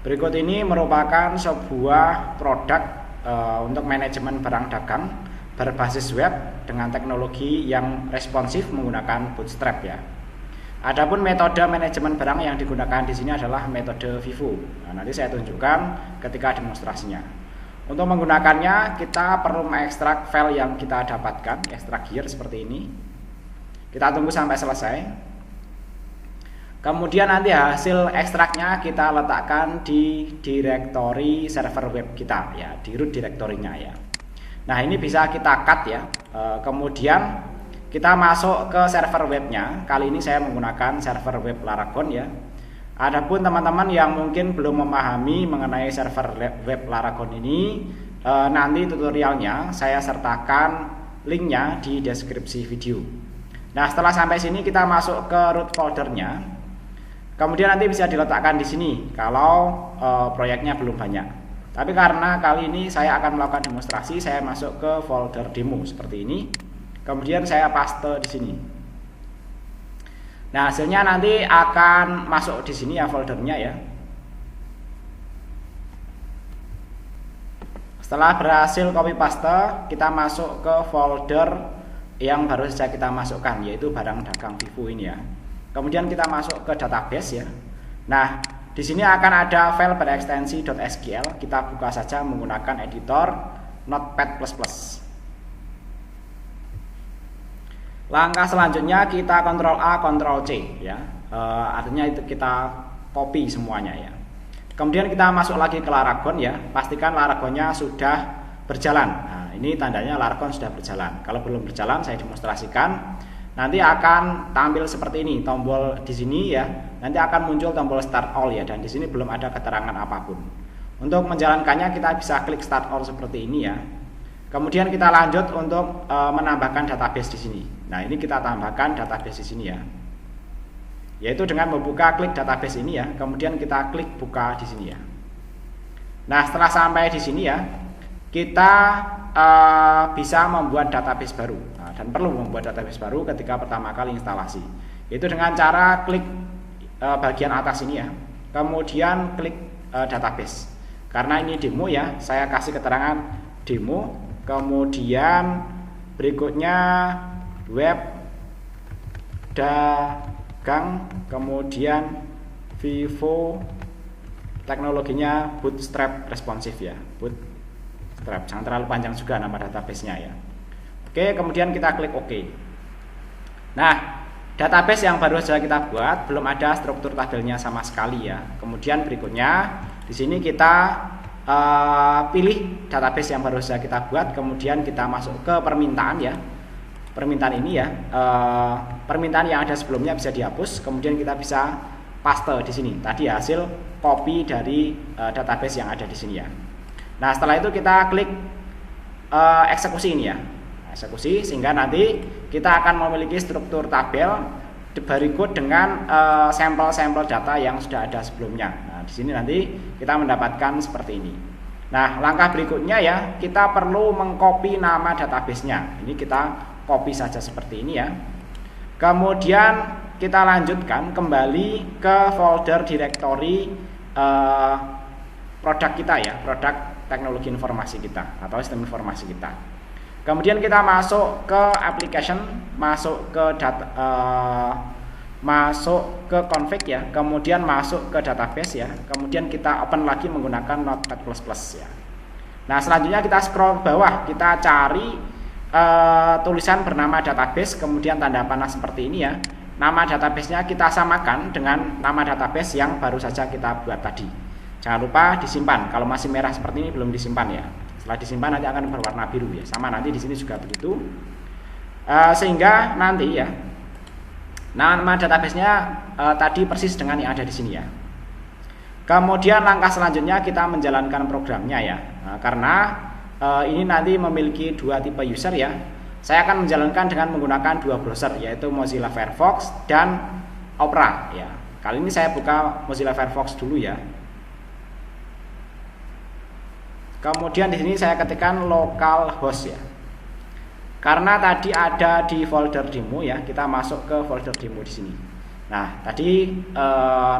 Berikut ini merupakan sebuah produk untuk manajemen barang dagang berbasis web dengan teknologi yang responsif menggunakan Bootstrap ya. Adapun metode manajemen barang yang digunakan di sini adalah metode FIFO. Nah, nanti saya tunjukkan ketika demonstrasinya. Untuk menggunakannya kita perlu mengekstrak file yang kita dapatkan, ekstrak gear seperti ini. Kita tunggu sampai selesai. Kemudian nanti hasil ekstraknya kita letakkan di direktori server web kita ya, di root direktorinya ya. Nah, ini bisa kita cut ya. Kemudian kita masuk ke server webnya. Kali ini saya menggunakan server web Laragon ya. Adapun teman-teman yang mungkin belum memahami mengenai server web Laragon ini, nanti tutorialnya saya sertakan linknya di deskripsi video. Nah, setelah sampai sini kita masuk ke root foldernya. Kemudian nanti bisa diletakkan di sini kalau proyeknya belum banyak. Tapi karena kali ini saya akan melakukan demonstrasi, saya masuk ke folder demo seperti ini. Kemudian saya paste di sini. Nah, hasilnya nanti akan masuk di sini ya foldernya ya. Setelah berhasil copy paste, kita masuk ke folder yang baru saja kita masukkan, yaitu barang dagang FIFO ini ya. Kemudian kita masuk ke database ya. Nah, di sini akan ada file berekstensi .sql. Kita buka saja menggunakan editor Notepad++. Langkah selanjutnya kita Ctrl A, Ctrl C ya. Artinya itu kita copy semuanya ya. Kemudian kita masuk lagi ke Laragon ya. Pastikan Laragonnya sudah berjalan. Nah, ini tandanya Laragon sudah berjalan. Kalau belum berjalan saya demonstrasikan. Nanti akan tampil seperti ini, tombol di sini ya. Nanti akan muncul tombol start all ya, dan di sini belum ada keterangan apapun. Untuk menjalankannya kita bisa klik start all seperti ini ya. Kemudian kita lanjut untuk menambahkan database di sini. Nah, ini kita tambahkan database di sini ya. Yaitu dengan membuka klik database ini ya, kemudian kita klik buka di sini ya. Nah, setelah sampai di sini ya, kita bisa membuat database baru. Nah, dan perlu membuat database baru ketika pertama kali instalasi. Itu dengan cara klik bagian atas ini ya. Kemudian klik database. Karena ini demo ya, saya kasih keterangan demo. Kemudian berikutnya web dagang, kemudian FIFO, teknologinya Bootstrap responsif ya. Bootstrap, jangan terlalu panjang juga nama database-nya ya. Oke, kemudian kita klik OK. Nah, database yang baru saja kita buat belum ada struktur tabelnya sama sekali ya. Kemudian berikutnya di sini kita pilih database yang baru saja kita buat, kemudian kita masuk ke permintaan ya. Permintaan ini ya, permintaan yang ada sebelumnya bisa dihapus, kemudian kita bisa paste di sini. Tadi hasil copy dari database yang ada di sini ya. Nah, setelah itu kita klik eksekusi ini ya. Eksekusi, sehingga nanti kita akan memiliki struktur tabel berikut dengan sampel-sampel data yang sudah ada sebelumnya. Nah, di sini nanti kita mendapatkan seperti ini. Nah, langkah berikutnya ya, kita perlu mengcopy nama database-nya. Ini kita copy saja seperti ini ya. Kemudian kita lanjutkan kembali ke folder direktori produk kita ya, produk teknologi informasi kita atau sistem informasi kita. Kemudian kita masuk ke application, masuk ke data, masuk ke config ya, kemudian masuk ke database ya, kemudian kita open lagi menggunakan Notepad++ ya. Nah, selanjutnya kita scroll ke bawah, kita cari tulisan bernama database, kemudian tanda panah seperti ini ya. Nama database-nya kita samakan dengan nama database yang baru saja kita buat tadi. Jangan lupa disimpan. Kalau masih merah seperti ini belum disimpan ya. Setelah disimpan nanti akan berwarna biru ya. Sama nanti di sini juga begitu. Sehingga nanti ya nama database-nya tadi persis dengan yang ada di sini ya. Kemudian langkah selanjutnya kita menjalankan programnya ya. Nah, karena ini nanti memiliki dua tipe user ya. Saya akan menjalankan dengan menggunakan dua browser, yaitu Mozilla Firefox dan Opera ya. Kali ini saya buka Mozilla Firefox dulu ya. Kemudian di sini saya ketikkan localhost ya. Karena tadi ada di folder demo ya, kita masuk ke folder demo di sini. Nah, tadi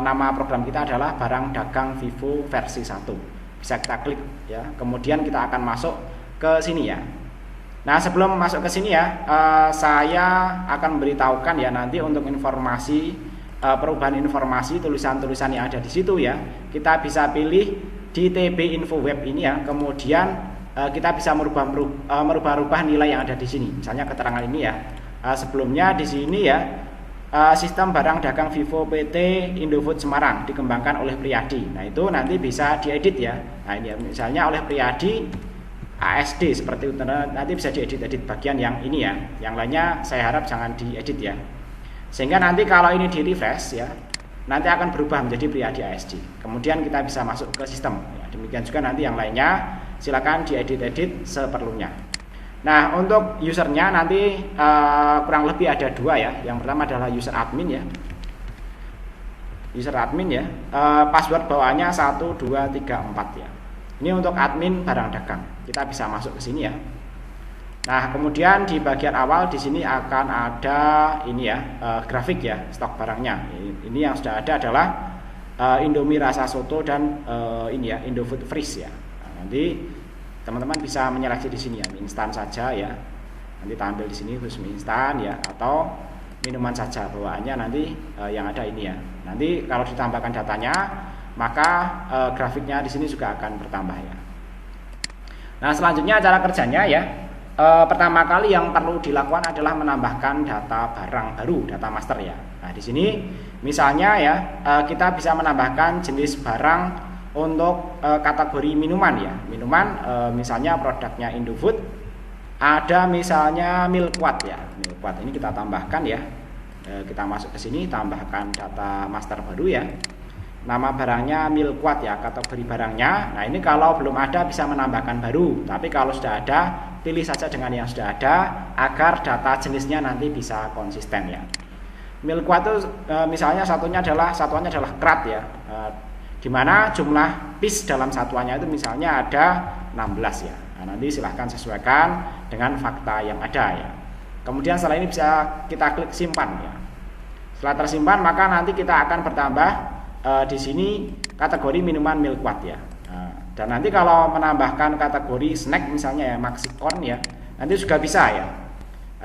nama program kita adalah barang dagang Vivo versi 1. Bisa kita klik ya. Kemudian kita akan masuk ke sini ya. Nah, sebelum masuk ke sini ya, saya akan memberitahukan ya nanti untuk informasi perubahan informasi tulisan-tulisan yang ada di situ ya. Kita bisa pilih di TB Info Web ini ya. Kemudian kita bisa merubah-rubah nilai yang ada di sini. Misalnya keterangan ini ya. Sebelumnya di sini ya, sistem barang dagang Vivo PT Indofood Semarang dikembangkan oleh Priyadi. Nah, itu nanti bisa diedit ya. Nah, ini misalnya oleh Priyadi ASD seperti itu, nanti bisa diedit bagian yang ini ya. Yang lainnya saya harap jangan diedit ya. Sehingga nanti kalau ini di refresh ya, nanti akan berubah menjadi Priyadi ASD. Kemudian kita bisa masuk ke sistem ya. Demikian juga nanti yang lainnya silakan diedit seperlunya. Nah, untuk usernya nanti kurang lebih ada 2 ya. Yang pertama adalah user admin ya. User admin ya. Password bawaannya 1 2 3 4 ya. Ini untuk admin barang dagang. Kita bisa masuk ke sini ya. Nah, kemudian di bagian awal di sini akan ada ini ya, grafik ya, stok barangnya. Ini yang sudah ada adalah Indomie rasa soto dan ini ya, Indofood Freeze ya. Nah, nanti teman-teman bisa menyeleksi di sini ya, mie instan saja ya. Nanti tampil di sini khusus mie instan ya, atau minuman saja bawaannya nanti yang ada ini ya. Nanti kalau ditambahkan datanya, maka grafiknya di sini juga akan bertambah ya. Nah, selanjutnya cara kerjanya ya. Pertama kali yang perlu dilakukan adalah menambahkan data barang baru, data master ya. Nah, di sini misalnya ya, kita bisa menambahkan jenis barang untuk kategori minuman ya. Minuman misalnya produknya Indofood, ada misalnya Milkwat ya. Milkwat ini kita tambahkan ya. Kita masuk ke sini, tambahkan data master baru ya. Nama barangnya Milkwat ya, kategori barangnya. Nah, ini kalau belum ada bisa menambahkan baru, tapi kalau sudah ada pilih saja dengan yang sudah ada agar data jenisnya nanti bisa konsisten ya. Milkwat itu misalnya satuannya adalah krat ya, di mana jumlah piece dalam satuannya itu misalnya ada 16 ya. Nah, nanti silahkan sesuaikan dengan fakta yang ada ya. Kemudian setelah ini bisa kita klik simpan ya. Setelah tersimpan maka nanti kita akan bertambah di sini kategori minuman Milkwat ya. Nah, dan nanti kalau menambahkan kategori snack misalnya ya Maxicon ya, nanti juga bisa ya.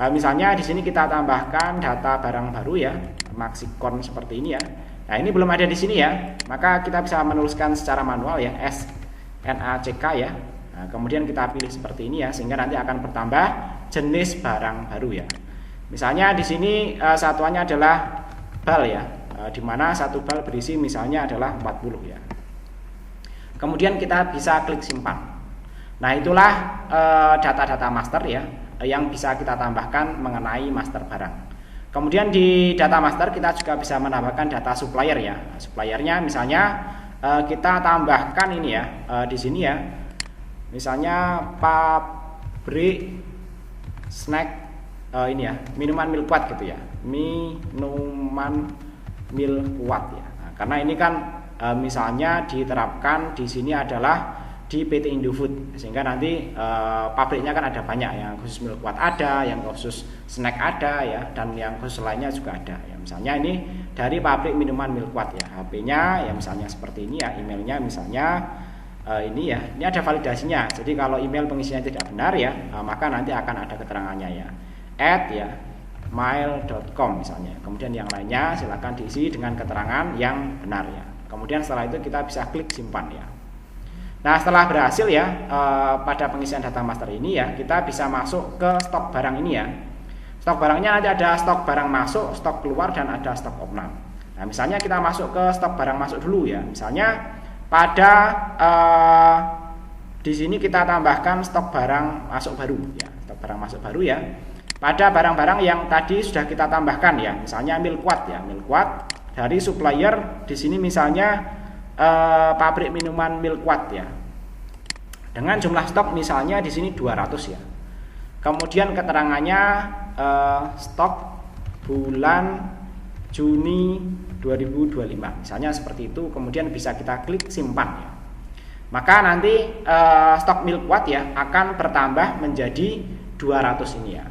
Misalnya di sini kita tambahkan data barang baru ya, Maxicon seperti ini ya. Nah, ini belum ada di sini ya, maka kita bisa menuliskan secara manual ya, SNACK ya. Nah, kemudian kita pilih seperti ini ya, sehingga nanti akan bertambah jenis barang baru ya. Misalnya di sini satuannya adalah bal ya. Di mana satu bal berisi misalnya adalah 40 ya. Kemudian kita bisa klik simpan. Nah, itulah data-data master ya yang bisa kita tambahkan mengenai master barang. Kemudian di data master kita juga bisa menambahkan data supplier ya. Suppliernya misalnya kita tambahkan ini ya di sini ya. Misalnya pabrik snack ini ya, minuman Milkwat gitu ya. Minuman Milkwat ya. Nah, karena ini kan misalnya diterapkan di sini adalah di PT Indofood, sehingga nanti pabriknya kan ada banyak, yang khusus Milkwat ada, yang khusus snack ada ya, dan yang khusus lainnya juga ada ya. Misalnya ini dari pabrik minuman Milkwat ya, HP-nya ya misalnya seperti ini ya, emailnya misalnya ini ya, ini ada validasinya. Jadi kalau email pengisiannya tidak benar ya, maka nanti akan ada keterangannya ya, ya mail.com misalnya. Kemudian yang lainnya silakan diisi dengan keterangan yang benar ya. Kemudian setelah itu kita bisa klik simpan ya. Nah, setelah berhasil ya pada pengisian data master ini ya, kita bisa masuk ke stok barang ini ya. Stok barangnya nanti ada stok barang masuk, stok keluar, dan ada stok opnam. Nah, misalnya kita masuk ke stok barang masuk dulu ya. Misalnya pada di sini kita tambahkan stok barang masuk baru ya, stok barang masuk baru ya. Pada barang-barang yang tadi sudah kita tambahkan ya, misalnya Milkwat ya, Milkwat dari supplier di sini misalnya pabrik minuman Milkwat ya, dengan jumlah stok misalnya di sini 200 ya. Kemudian keterangannya stok bulan Juni 2025 misalnya seperti itu. Kemudian bisa kita klik simpan ya. Maka nanti stok Milkwat ya akan bertambah menjadi 200 ini ya.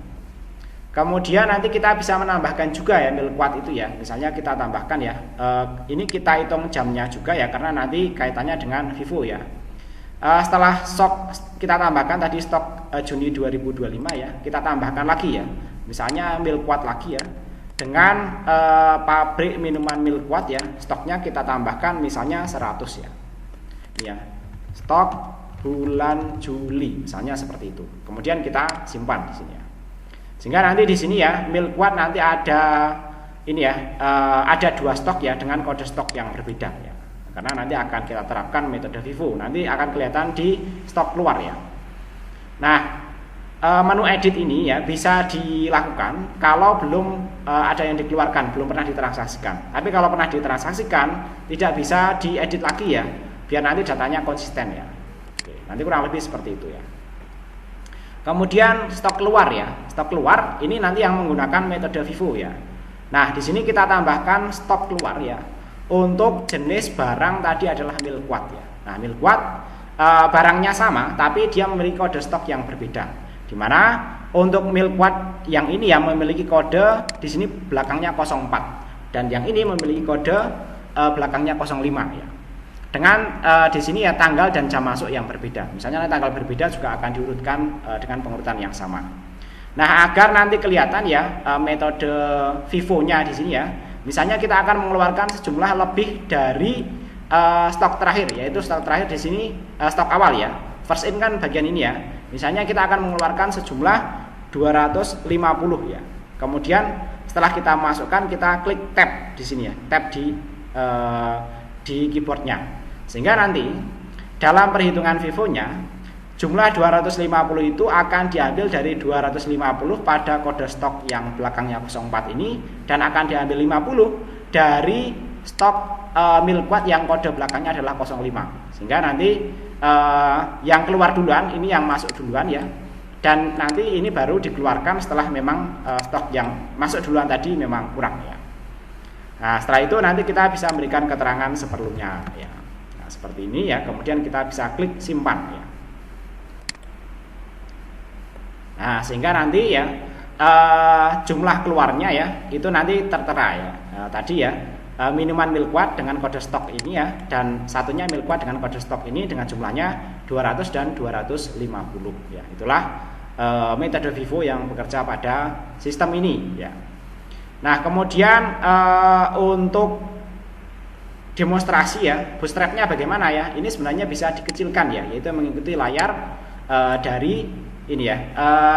Kemudian nanti kita bisa menambahkan juga ya mil kuat itu ya. Misalnya kita tambahkan ya. Ini kita hitung jamnya juga ya karena nanti kaitannya dengan Vivo ya. Setelah stok kita tambahkan tadi stok Juni 2025 ya. Kita tambahkan lagi ya. Misalnya mil kuat lagi ya. Dengan pabrik minuman mil kuat ya. Stoknya kita tambahkan misalnya 100 ya. Ya. Stok bulan Juli misalnya seperti itu. Kemudian kita simpan di sini ya. Sehingga nanti di sini ya mil kuat nanti ada ini ya ada 2 stok ya dengan kode stok yang berbeda ya. Karena nanti akan kita terapkan metode Vivo. Nanti akan kelihatan di stok keluar ya. Nah, menu edit ini ya bisa dilakukan kalau belum ada yang dikeluarkan, belum pernah ditransaksikan. Tapi kalau pernah ditransaksikan tidak bisa diedit lagi ya, biar nanti datanya konsisten ya. Oke, nanti kurang lebih seperti itu ya. Kemudian stok keluar ya. Stok keluar ini nanti yang menggunakan metode Vivo ya. Nah, di sini kita tambahkan stok keluar ya. Untuk jenis barang tadi adalah mil kuat ya. Nah, mil kuat barangnya sama tapi dia memiliki kode stok yang berbeda. Di mana untuk mil kuat yang ini yang memiliki kode di sini belakangnya 04 dan yang ini memiliki kode belakangnya 05 ya. Dengan di sini ya tanggal dan jam masuk yang berbeda. Misalnya tanggal berbeda juga akan diurutkan dengan pengurutan yang sama. Nah, agar nanti kelihatan ya metode Vivo-nya di sini ya. Misalnya kita akan mengeluarkan sejumlah lebih dari stok terakhir, yaitu stok terakhir di sini stok awal ya. First in kan bagian ini ya. Misalnya kita akan mengeluarkan sejumlah 250 ya. Kemudian setelah kita masukkan kita klik tab di sini ya. Tab di keyboardnya. Sehingga nanti dalam perhitungan Vivo-nya jumlah 250 itu akan diambil dari 250 pada kode stok yang belakangnya 04 ini dan akan diambil 50 dari stok mil kuat yang kode belakangnya adalah 05. Sehingga nanti yang keluar duluan ini yang masuk duluan ya. Dan nanti ini baru dikeluarkan setelah memang stok yang masuk duluan tadi memang kurang ya. Nah, setelah itu nanti kita bisa memberikan keterangan seperlunya ya. Nah, seperti ini ya. Kemudian kita bisa klik simpan ya. Nah, sehingga nanti ya jumlah keluarnya ya itu nanti tertera ya. Tadi ya minuman mil kuat dengan kode stok ini ya dan satunya mil kuat dengan kode stok ini dengan jumlahnya 200 dan 250 ya. Itulah metode Vivo yang bekerja pada sistem ini ya. Nah, kemudian untuk demonstrasi ya bootstrapnya bagaimana ya, ini sebenarnya bisa dikecilkan ya, yaitu mengikuti layar dari ini ya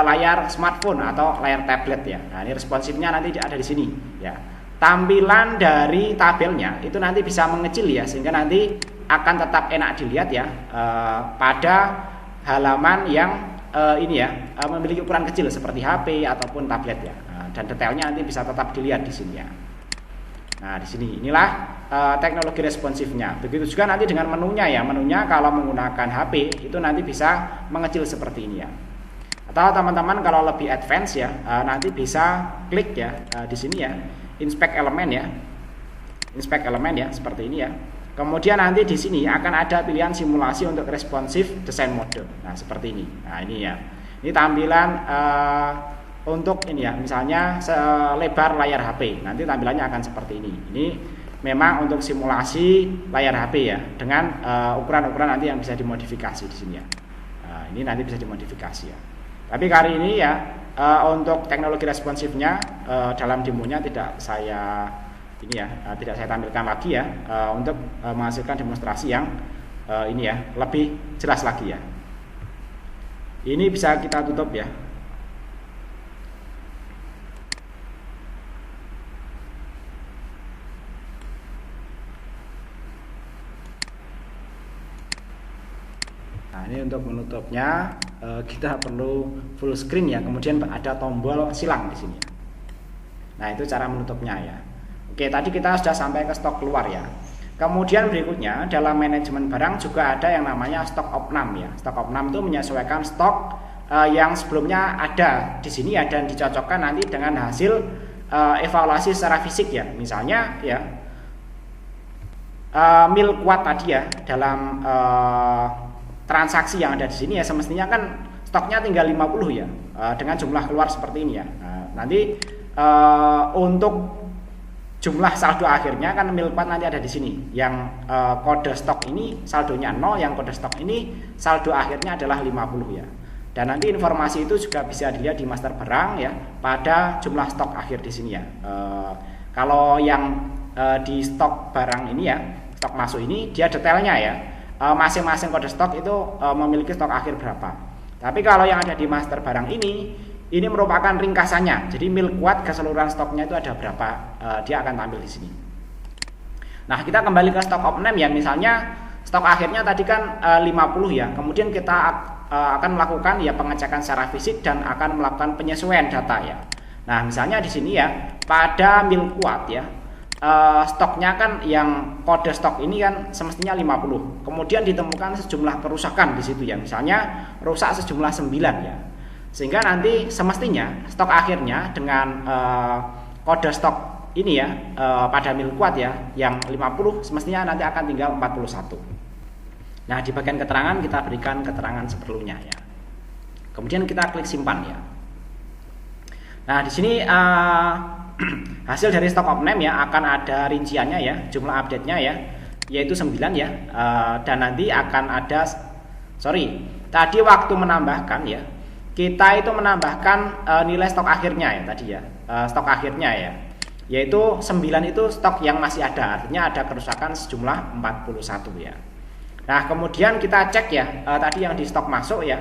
layar smartphone atau layar tablet ya. Nah, ini responsifnya nanti ada di sini ya. Tampilan dari tabelnya itu nanti bisa mengecil ya, sehingga nanti akan tetap enak dilihat ya pada halaman yang ini ya memiliki ukuran kecil seperti HP ataupun tablet ya. Dan detailnya nanti bisa tetap dilihat di sini ya. Nah, di sini inilah teknologi responsifnya. Begitu juga nanti dengan menunya ya. Menunya kalau menggunakan HP itu nanti bisa mengecil seperti ini ya. Atau teman-teman kalau lebih advance ya, nanti bisa klik ya di sini ya, inspect elemen ya. Inspect elemen ya seperti ini ya. Kemudian nanti di sini akan ada pilihan simulasi untuk responsif design mode. Nah, seperti ini. Nah, ini ya. Ini tampilan untuk ini ya, misalnya selebar layar HP, nanti tampilannya akan seperti ini. Ini memang untuk simulasi layar HP ya, dengan ukuran-ukuran nanti yang bisa dimodifikasi di sini ya. Nah, ini nanti bisa dimodifikasi ya. Tapi kali ini ya untuk teknologi responsifnya dalam demonya tidak saya ini ya, tidak saya tampilkan lagi ya untuk menghasilkan demonstrasi yang ini ya lebih jelas lagi ya. Ini bisa kita tutup ya. Nah, ini untuk menutupnya kita perlu full screen ya. Kemudian ada tombol silang di sini. Nah, itu cara menutupnya ya. Oke, tadi kita sudah sampai ke stok keluar ya. Kemudian berikutnya dalam manajemen barang juga ada yang namanya stok opnam ya. Stok opnam itu menyesuaikan stok yang sebelumnya ada di sini ya dan dicocokkan nanti dengan hasil evaluasi secara fisik ya. Misalnya ya mil kuat tadi ya dalam transaksi yang ada di sini ya semestinya kan stoknya tinggal 50 ya dengan jumlah keluar seperti ini ya. Nah, Nanti untuk jumlah saldo akhirnya kan milquat nanti ada di sini. Yang kode stok ini saldonya 0, yang kode stok ini saldo akhirnya adalah 50 ya. Dan nanti informasi itu juga bisa dilihat di master barang ya pada jumlah stok akhir di sini ya. Kalau yang di stok barang ini ya, stok masuk ini dia detailnya ya. Masing-masing kode stok itu memiliki stok akhir berapa. Tapi kalau yang ada di master barang ini merupakan ringkasannya. Jadi milquat keseluruhan stoknya itu ada berapa, dia akan tampil di sini. Nah, kita kembali ke stok of name ya. Misalnya stok akhirnya tadi kan 50 ya. Kemudian kita akan melakukan ya pengecekan secara fisik dan akan melakukan penyesuaian data ya. Nah, misalnya di sini ya pada milquat ya. Stoknya kan yang kode stok ini kan semestinya 50. Kemudian ditemukan sejumlah kerusakan di situ ya. Misalnya rusak sejumlah 9 ya. Sehingga nanti semestinya stok akhirnya dengan kode stok ini ya pada milquat ya yang 50 semestinya nanti akan tinggal 41. Nah, di bagian keterangan kita berikan keterangan seperlunya ya. Kemudian kita klik simpan ya. Nah, di sini hasil dari stock of name ya akan ada rinciannya ya, jumlah update-nya ya, yaitu 9 ya. Dan nanti akan ada tadi waktu menambahkan ya. Kita itu menambahkan nilai stok akhirnya ya tadi ya. Stok akhirnya ya. Yaitu 9 itu stok yang masih ada, artinya ada kerusakan sejumlah 41 ya. Nah, kemudian kita cek ya tadi yang di stok masuk ya.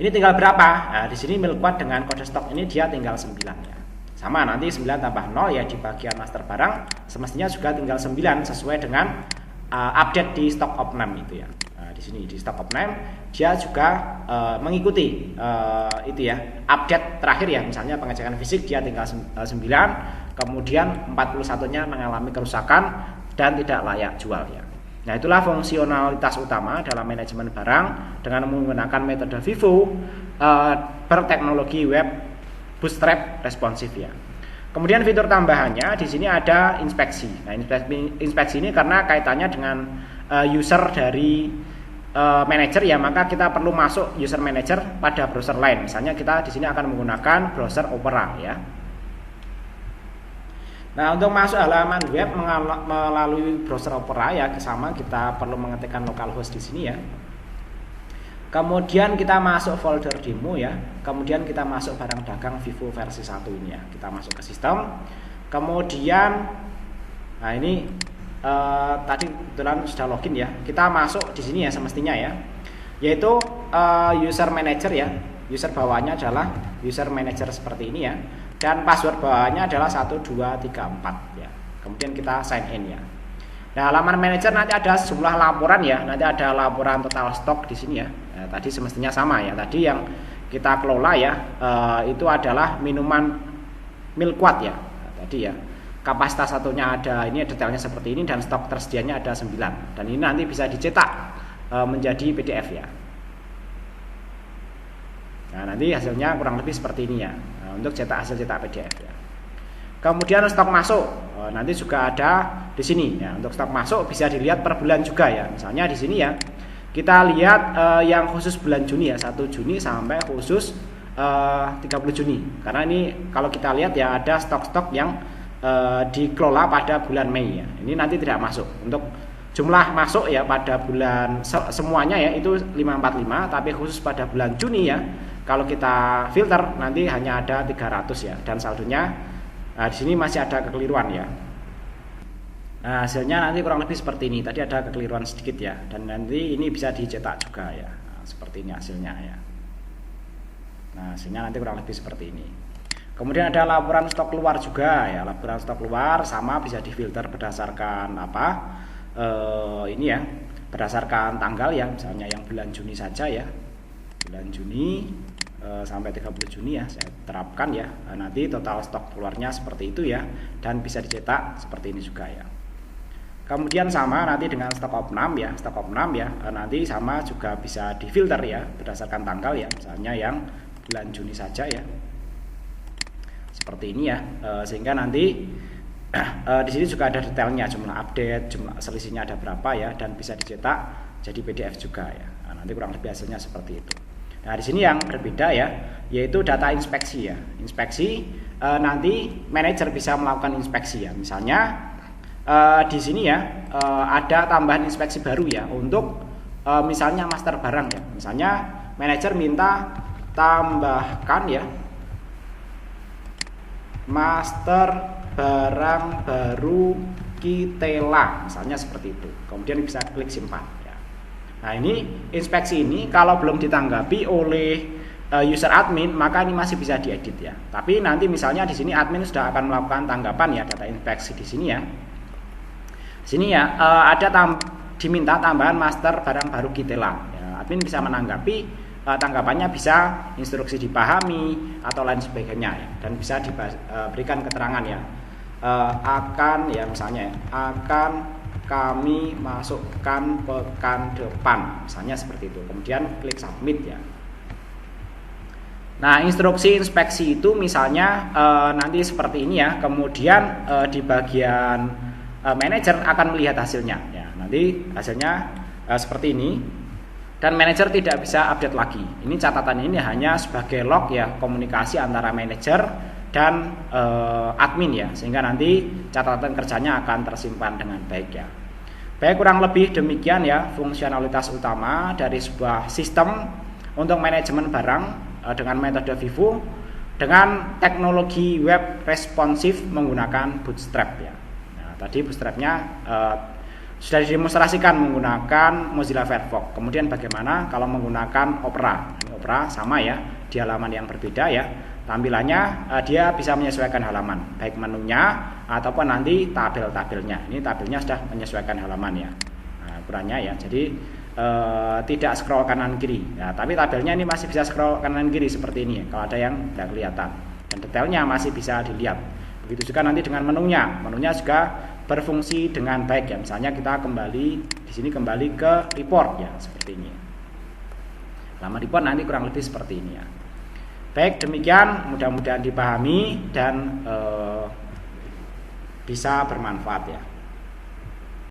Ini tinggal berapa? Nah, di sini milquat dengan kode stok ini dia tinggal 9 ya. Sama nanti 9 tambah 0 ya di bagian master barang semestinya juga tinggal 9 sesuai dengan update di stock of name itu ya. Nah, di sini di stock of name dia juga mengikuti itu ya update terakhir ya, misalnya pengecekan fisik dia tinggal 9, kemudian 41-nya mengalami kerusakan dan tidak layak jual ya. Nah, itulah fungsionalitas utama dalam manajemen barang dengan menggunakan metode FIFO berteknologi web bootstrap responsif ya. Kemudian fitur tambahannya di sini ada inspeksi. Nah, inspeksi ini karena kaitannya dengan user dari manager ya, maka kita perlu masuk user manager pada browser lain. Misalnya kita di sini akan menggunakan browser Opera ya. Nah, untuk masuk halaman web melalui browser Opera ya sama kita perlu mengetikkan localhost di sini ya. Kemudian kita masuk folder demo ya. Kemudian kita masuk barang dagang Vivo versi 1 ini ya. Kita masuk ke sistem. Kemudian nah ini tadi kebetulan sudah login ya. Kita masuk di sini ya semestinya ya. Yaitu user manager ya. User bawaannya adalah user manager seperti ini ya. Dan password bawaannya adalah 1234 ya. Kemudian kita sign in ya. Nah, halaman manager nanti ada sejumlah laporan ya. Nanti ada laporan total stok di sini ya. Nah, tadi semestinya sama ya. Tadi yang kita kelola ya itu adalah minuman milquat ya. Nah, tadi ya. Kapasitas satunya ada, ini detailnya seperti ini dan stok tersedianya ada 9. Dan ini nanti bisa dicetak menjadi PDF ya. Nah, nanti hasilnya kurang lebih seperti ini ya. Nah, untuk hasil cetak PDF ya. Kemudian stok masuk nanti juga ada di sini ya. Untuk stok masuk bisa dilihat per bulan juga ya. Misalnya di sini ya. Kita lihat yang khusus bulan Juni ya, 1 Juni sampai khusus 30 Juni. Karena ini kalau kita lihat ya ada stok-stok yang dikelola pada bulan Mei ya. Ini nanti tidak masuk. Untuk jumlah masuk ya pada bulan semuanya ya itu 545, tapi khusus pada bulan Juni ya. Kalau kita filter nanti hanya ada 300 ya dan saldonya di sini masih ada kekeliruan ya. Nah, hasilnya nanti kurang lebih seperti ini. Tadi ada kekeliruan sedikit ya, dan nanti ini bisa dicetak juga ya. Nah, seperti ini hasilnya ya. Nah, hasilnya nanti kurang lebih seperti ini. Kemudian ada laporan stok keluar juga ya. Laporan stok keluar sama bisa difilter berdasarkan apa? Ini ya, berdasarkan tanggal ya. Misalnya yang bulan Juni saja ya. Bulan Juni sampai 30 Juni ya saya terapkan ya. Nanti total stok keluarnya seperti itu ya, dan bisa dicetak seperti ini juga ya. Kemudian sama nanti dengan stok of name ya, stok of name ya nanti sama juga bisa difilter ya berdasarkan tanggal ya, misalnya yang bulan Juni saja ya. Seperti ini ya, sehingga nanti di sini juga ada detailnya, jumlah update, jumlah selisihnya ada berapa ya, dan bisa dicetak jadi PDF juga ya. Nah, nanti kurang lebih hasilnya seperti itu. Nah, di sini yang berbeda ya, yaitu data inspeksi ya. Inspeksi nanti manajer bisa melakukan inspeksi ya. Misalnya di sini ya ada tambahan inspeksi baru ya untuk misalnya master barang ya. Misalnya manajer minta tambahkan ya master barang baru Kitela, misalnya seperti itu. Kemudian bisa klik simpan ya. Nah, ini inspeksi ini kalau belum ditanggapi oleh user admin, maka ini masih bisa diedit ya. Tapi nanti misalnya di sini admin sudah akan melakukan tanggapan ya data inspeksi di sini ya. Di sini ya ada diminta tambahan master barang baru Kitela. Ya, admin bisa menanggapi, tanggapannya bisa instruksi dipahami atau lain sebagainya ya. Dan bisa diberikan keterangan ya. Akan ya misalnya ya, akan kami masukkan pekan depan, misalnya seperti itu. Kemudian klik submit ya. Nah, instruksi inspeksi itu misalnya nanti seperti ini ya. Kemudian di bagian manajer akan melihat hasilnya ya. Nanti hasilnya seperti ini. Dan manajer tidak bisa update lagi. Ini catatan ini hanya sebagai log ya, komunikasi antara manajer dan admin ya, sehingga nanti catatan kerjanya akan tersimpan dengan baik ya. Baik, kurang lebih demikian ya fungsionalitas utama dari sebuah sistem untuk manajemen barang dengan metode Vivo dengan teknologi web responsif menggunakan Bootstrap ya. Nah, tadi Bootstrapnya sudah didemonstrasikan menggunakan Mozilla Firefox. Kemudian bagaimana kalau menggunakan Opera? Opera sama ya, di halaman yang berbeda ya. Tampilannya dia bisa menyesuaikan halaman, baik menunya ataupun nanti tabel-tabelnya. Ini tabelnya sudah menyesuaikan halaman ya. Nah, ukurannya ya. Jadi tidak scroll kanan kiri. Ya, tapi tabelnya ini masih bisa scroll kanan kiri seperti ini ya, kalau ada yang tidak kelihatan. Dan detailnya masih bisa dilihat. Begitu juga nanti dengan menunya. Menunya juga berfungsi dengan baik ya. Misalnya kita kembali di sini kembali ke report ya, seperti ini. Halaman report nanti kurang lebih seperti ini ya. Baik, demikian mudah-mudahan dipahami dan bisa bermanfaat ya.